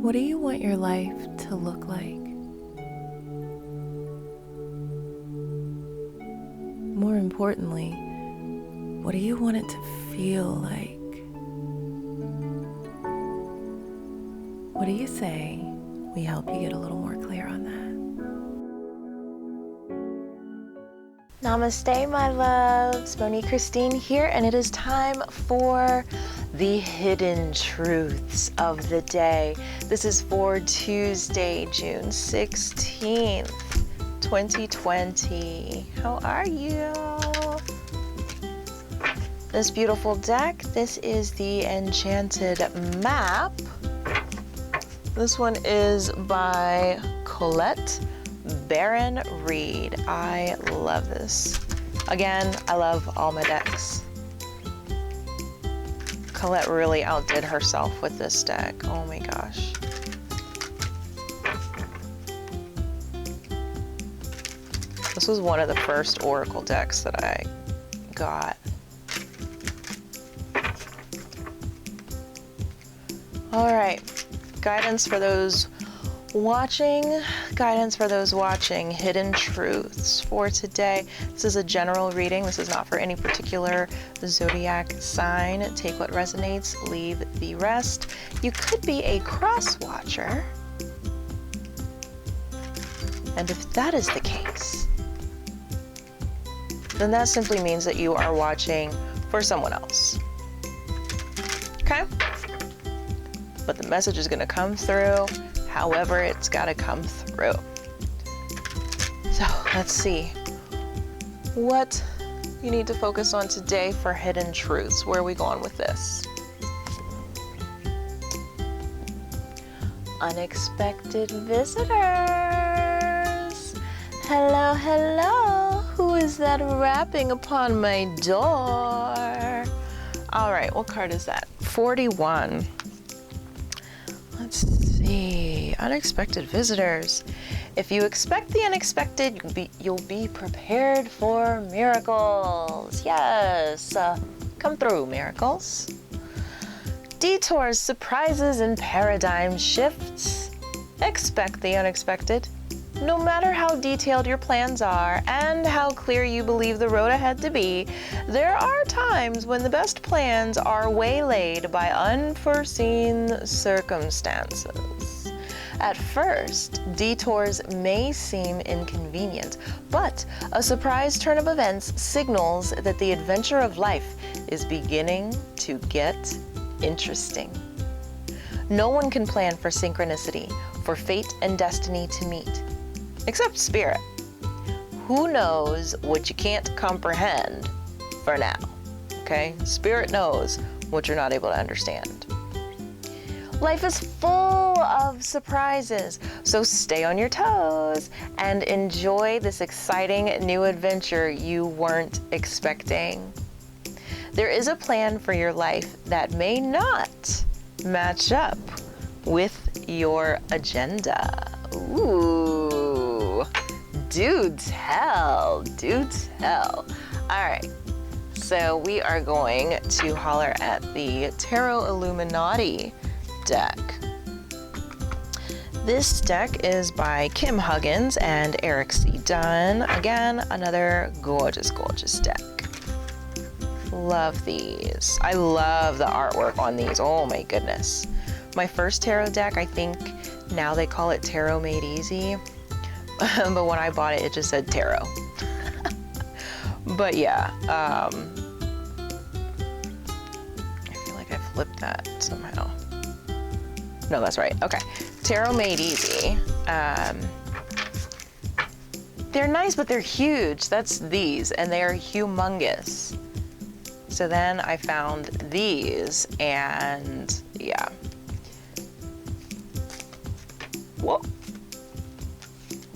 What do you want your life to look like? More importantly, what do you want it to feel like? What do you say we help you get a little more clear on that? Namaste, my loves. Monique Christine here, and it is time for the hidden truths of the day. This is for Tuesday, June 16th, 2020. How are you? This beautiful deck, this is the Enchanted Map. This one is by Colette Baron Reed. I love this. Again, I love all my decks. Colette really outdid herself with this deck. Oh my gosh. This was one of the first Oracle decks that I got. All right, guidance for those watching, hidden truths for today. This is a general reading. This is not for any particular zodiac sign. Take what resonates, leave the rest. You could be a cross watcher. And if that is the case, then that simply means that you are watching for someone else. Okay? But the message is going to come through however it's got to come through. So let's see what you need to focus on today for hidden truths. Where are we going with this? Unexpected visitors. Hello, hello. Who is that rapping upon my door? All right, what card is that? 41. Let's see, unexpected visitors. If you expect the unexpected, you'll be prepared for miracles. Yes, come through, miracles. Detours, surprises, and paradigm shifts. Expect the unexpected. No matter how detailed your plans are and how clear you believe the road ahead to be, there are times when the best plans are waylaid by unforeseen circumstances. At first, detours may seem inconvenient, but a surprise turn of events signals that the adventure of life is beginning to get interesting. No one can plan for synchronicity, for fate and destiny to meet. Except spirit. Who knows what you can't comprehend for now, okay? Spirit knows what you're not able to understand. Life is full of surprises, so stay on your toes and enjoy this exciting new adventure you weren't expecting. There is a plan for your life that may not match up with your agenda. Ooh. Do tell. All right, so we are going to holler at the Tarot Illuminati deck. This deck is by Kim Huggins and Eric C. Dunn. Again, another gorgeous, gorgeous deck. Love these. I love the artwork on these. Oh my goodness. My first tarot deck, I think now they call it Tarot Made Easy. But when I bought it, it just said tarot. But yeah, I feel like I flipped that somehow. No, that's right. Okay, Tarot Made Easy. They're nice, but they're huge. That's these, and they are humongous. So then I found these, and yeah. Whoa.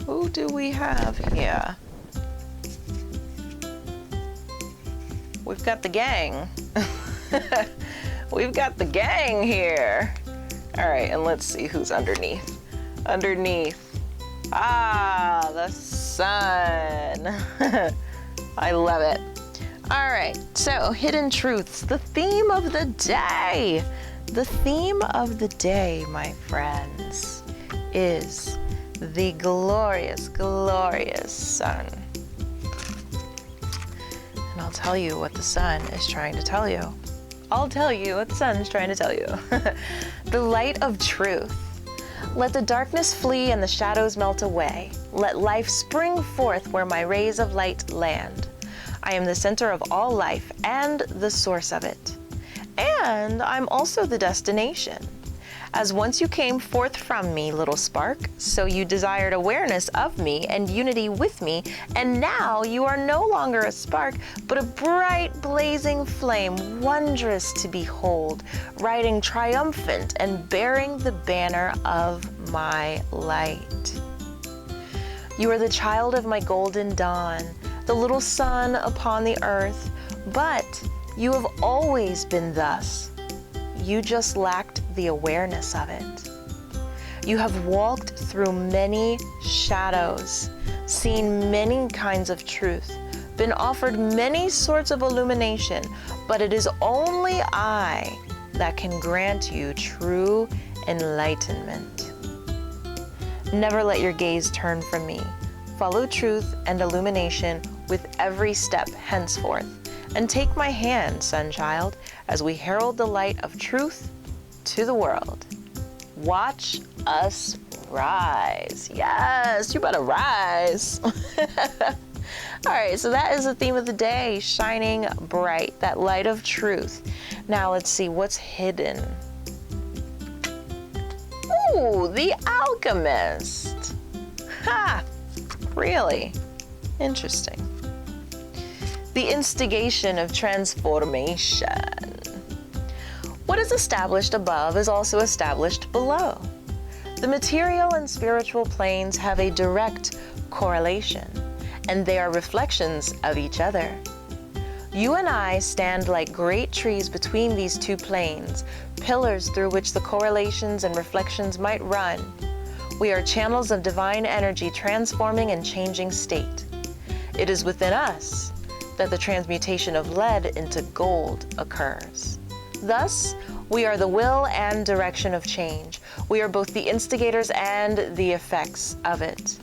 Who do we have here? We've got the gang. We've got the gang here. All right, and let's see who's underneath. Ah, the sun. I love it. All right, so hidden truths, the theme of the day. The theme of the day, my friends, is the glorious, glorious sun. And I'll tell you what the sun is trying to tell you. I'll tell you what the sun is trying to tell you. The light of truth. Let the darkness flee and the shadows melt away. Let life spring forth where my rays of light land. I am the center of all life and the source of it. And I'm also the destination. As once you came forth from me, little spark, so you desired awareness of me and unity with me, and now you are no longer a spark, but a bright blazing flame, wondrous to behold, riding triumphant and bearing the banner of my light. You are the child of my golden dawn, the little sun upon the earth, but you have always been thus. You just lacked the awareness of it. You have walked through many shadows, seen many kinds of truth, been offered many sorts of illumination, but it is only I that can grant you true enlightenment. Never let your gaze turn from me. Follow truth and illumination with every step henceforth. And take my hand, sunchild, as we herald the light of truth to the world. Watch us rise. Yes, you better rise. All right, so that is the theme of the day, shining bright, that light of truth. Now let's see what's hidden. Ooh, the alchemist. Ha, really? Interesting. The instigation of transformation. What is established above is also established below. The material and spiritual planes have a direct correlation, and they are reflections of each other. You and I stand like great trees between these two planes, pillars through which the correlations and reflections might run. We are channels of divine energy transforming and changing state. It is within us that the transmutation of lead into gold occurs. Thus, we are the will and direction of change. We are both the instigators and the effects of it.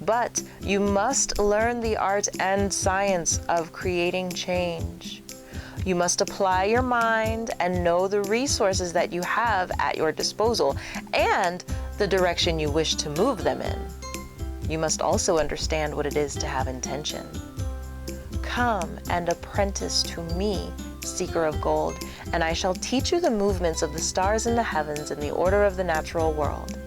But you must learn the art and science of creating change. You must apply your mind and know the resources that you have at your disposal and the direction you wish to move them in. You must also understand what it is to have intention. Come and apprentice to me, seeker of gold, and I shall teach you the movements of the stars in the heavens in the order of the natural world.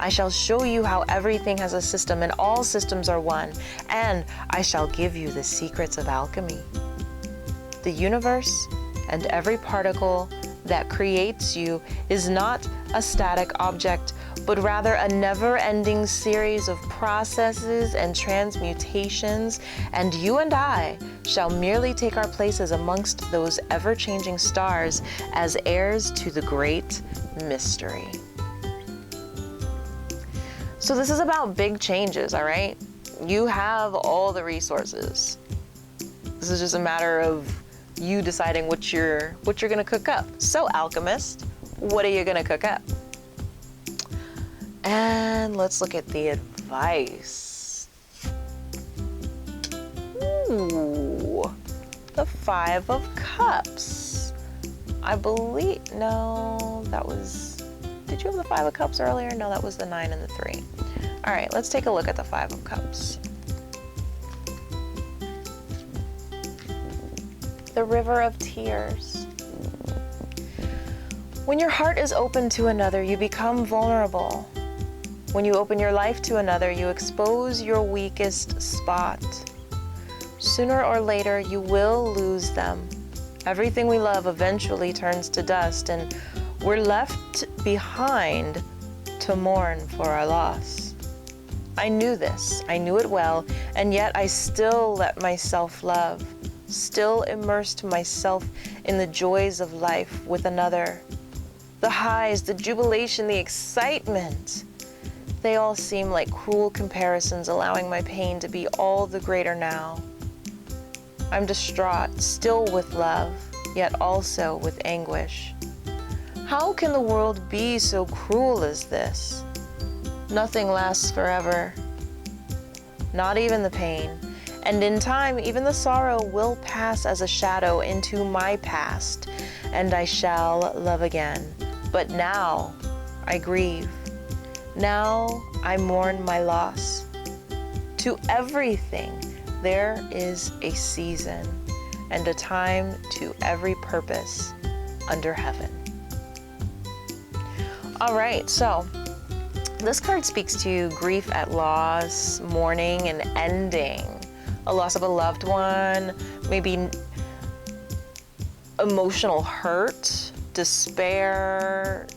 I shall show you how everything has a system and all systems are one, and I shall give you the secrets of alchemy. The universe and every particle that creates you is not a static object, but rather a never-ending series of processes and transmutations, and you and I shall merely take our places amongst those ever-changing stars as heirs to the great mystery. So this is about big changes, all right? You have all the resources. This is just a matter of you deciding what you're gonna cook up. So alchemist, what are you gonna cook up? And let's look at the advice. Ooh, the Five of Cups. I believe, no, that was, did you have the Five of Cups earlier? No, that was the 9 and the 3. All right, let's take a look at the Five of Cups. The River of Tears. When your heart is open to another, you become vulnerable. When you open your life to another, you expose your weakest spot. Sooner or later, you will lose them. Everything we love eventually turns to dust, and we're left behind to mourn for our loss. I knew this, I knew it well, and yet I still let myself love, still immersed myself in the joys of life with another. The highs, the jubilation, the excitement. They all seem like cruel comparisons, allowing my pain to be all the greater now. I'm distraught, still with love, yet also with anguish. How can the world be so cruel as this? Nothing lasts forever, not even the pain. And in time, even the sorrow will pass as a shadow into my past, and I shall love again. But now I grieve. Now I mourn my loss. To everything there is a season and a time to every purpose under heaven. All right, so this card speaks to grief at loss, mourning, and ending. A loss of a loved one, maybe emotional hurt, despair,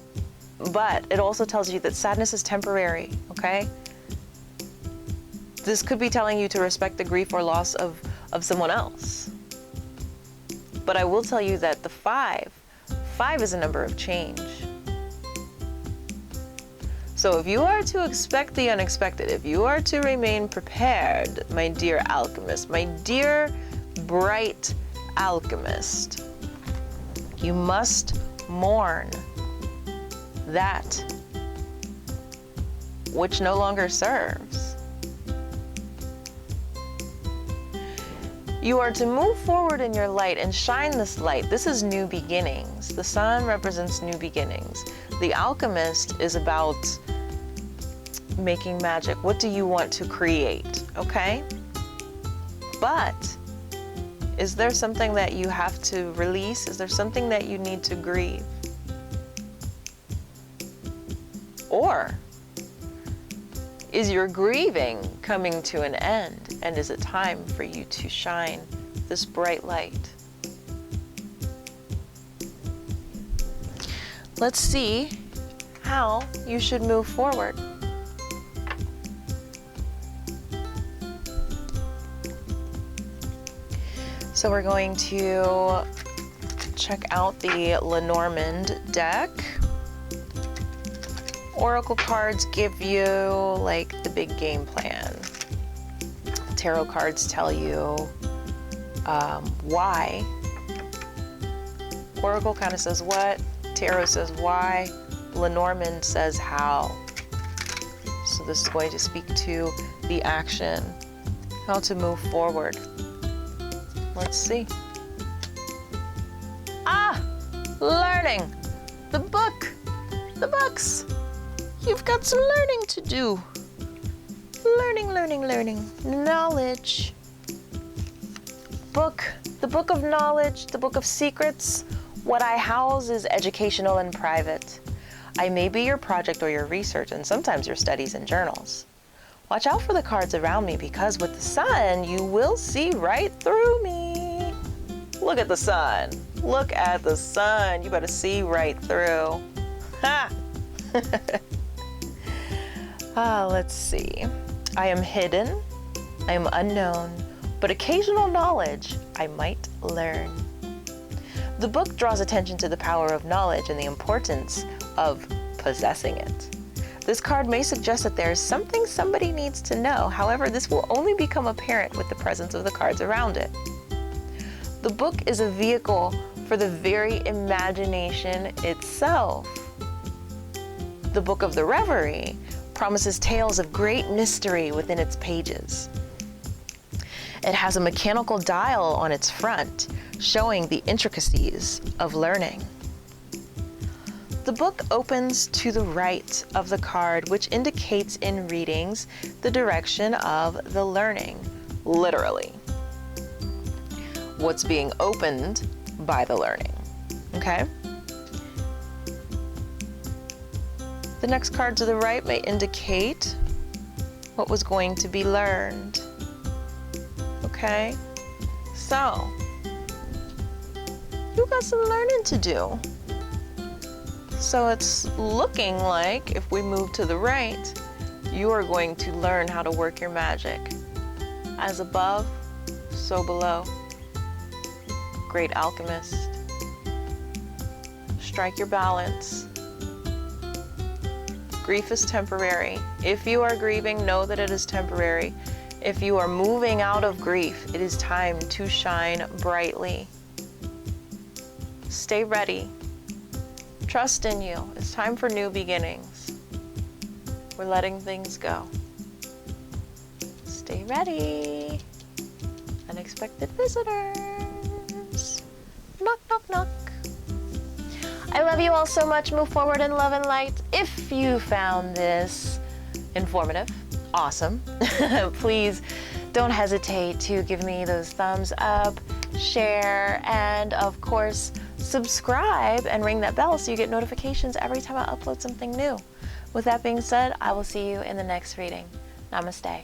but it also tells you that sadness is temporary, okay? This could be telling you to respect the grief or loss of someone else. But I will tell you that the 5 is a number of change. So if you are to expect the unexpected, if you are to remain prepared, my dear alchemist, my dear bright alchemist, you must mourn that which no longer serves. You are to move forward in your light and shine this light. This is new beginnings. The sun represents new beginnings. The alchemist is about making magic. What do you want to create? Okay? But is there something that you have to release? Is there something that you need to grieve? Or is your grieving coming to an end, and is it time for you to shine this bright light? Let's see how you should move forward. So we're going to check out the Lenormand deck. Oracle cards give you like the big game plan. Tarot cards tell you why. Oracle kind of says what, Tarot says why, Lenormand says how. So this is going to speak to the action, how to move forward. Let's see. Learning. The book. The books. You've got some learning to do. Learning, learning, learning. Knowledge. Book. The book of knowledge, the book of secrets. What I house is educational and private. I may be your project or your research, and sometimes your studies and journals. Watch out for the cards around me, because with the sun, you will see right through me. Look at the sun. Look at the sun. You better see right through. Ha! Let's see. I am hidden. I am unknown, but occasional knowledge I might learn. The book draws attention to the power of knowledge and the importance of possessing it. This card may suggest that there is something somebody needs to know. However, this will only become apparent with the presence of the cards around it. The book is a vehicle for the very imagination itself. The Book of the Reverie promises tales of great mystery within its pages. It has a mechanical dial on its front, showing the intricacies of learning. The book opens to the right of the card, which indicates in readings the direction of the learning, literally. What's being opened by the learning, okay? The next card to the right may indicate what was going to be learned, okay? So, you got some learning to do. So it's looking like if we move to the right, you are going to learn how to work your magic. As above, so below. Great alchemist. Strike your balance. Grief is temporary. If you are grieving, know that it is temporary. If you are moving out of grief, it is time to shine brightly. Stay ready. Trust in you. It's time for new beginnings. We're letting things go. Stay ready. Unexpected visitors. Knock, knock, knock. I love you all so much. Move forward in love and light. If you found this informative, awesome, please don't hesitate to give me those thumbs up, share, and of course, subscribe and ring that bell so you get notifications every time I upload something new. With that being said, I will see you in the next reading. Namaste.